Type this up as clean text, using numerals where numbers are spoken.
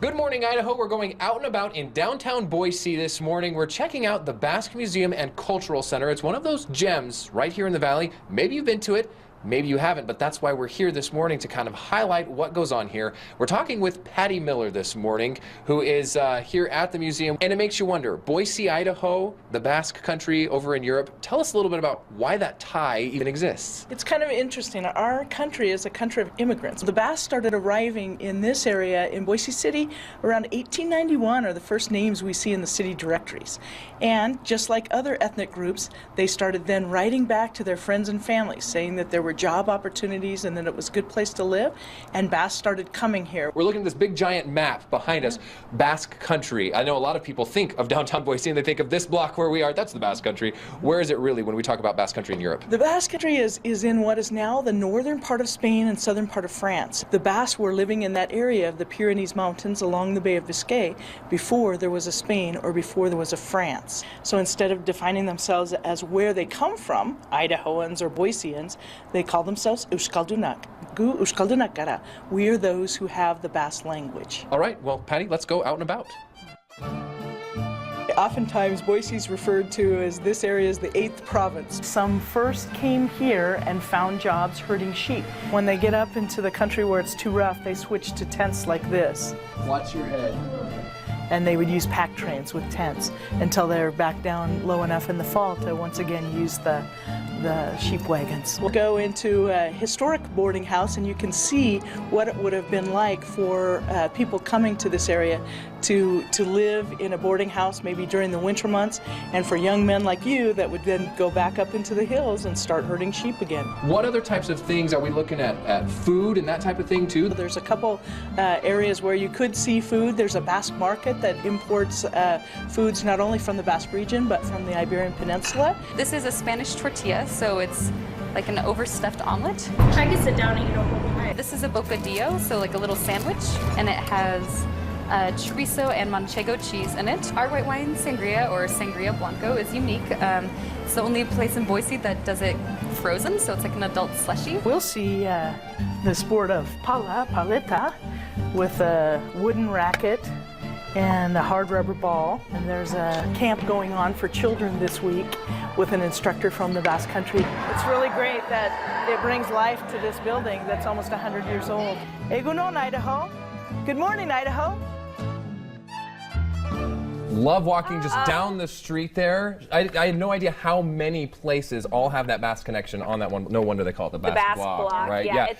Good morning, Idaho. We're going out and about in downtown Boise this morning. We're checking out the Basque Museum and Cultural Center. It's one of those gems right here in the valley. Maybe you've been to it. Maybe you haven't, but that's why we're here this morning, to kind of highlight what goes on here. We're talking with Patty Miller this morning, who is here at the museum. And it makes you wonder, Boise, Idaho, the Basque country over in Europe. Tell us a little bit about why that tie even exists. It's kind of interesting. Our country is a country of immigrants. The Basque started arriving in this area in Boise City around 1891 are the first names we see in the city directories. And just like other ethnic groups, they started then writing back to their friends and families, saying that there were job opportunities and that it was a good place to live, and Basque started coming here. We're looking at this big giant map behind us, Basque country. I know a lot of people think of downtown Boise and they think of this block where we are, that's the Basque country. Where is it really when we talk about Basque country in Europe? The Basque country is in what is now the northern part of Spain and southern part of France. The Basque were living in that area of the Pyrenees Mountains along the Bay of Biscay before there was a Spain or before there was a France. So instead of defining themselves as where they come from, Idahoans or Boiseans, they call themselves Euskaldunak. Gu Euskaldunak gara. We are those who have the Basque language. All right, well, Patty, let's go out and about. Oftentimes, Boise is referred to as this area as the 8th province. Some first came here and found jobs herding sheep. When they get up into the country where it's too rough, they switch to tents like this. Watch your head. And they would use pack trains with tents until they're back down low enough in the fall to once again use the sheep wagons. We'll go into a historic boarding house and you can see what it would have been like for people coming to this area to live in a boarding house maybe during the winter months, and for young men like you that would then go back up into the hills and start herding sheep again. What other types of things are we looking at food and that type of thing too? There's a couple areas where you could see food. There's a Basque market that imports foods not only from the Basque region but from the Iberian Peninsula. This is a Spanish tortilla, so it's like an overstuffed omelet. I can sit down and eat a whole pie. This is a bocadillo, so like a little sandwich, and it has chorizo and manchego cheese in it. Our white wine sangria, or sangria blanco, is unique. It's the only place in Boise that does it frozen, so it's like an adult slushy. We'll see the sport of paleta with a wooden racket and a hard rubber ball. And there's a camp going on for children this week with an instructor from the Basque country. It's really great that it brings life to this building that's almost 100 years old. Egunon, Idaho. Good morning, Idaho. Love walking just down the street there. I had no idea how many places all have that Basque connection on that one. No wonder they call it the Basque block, right? Yeah.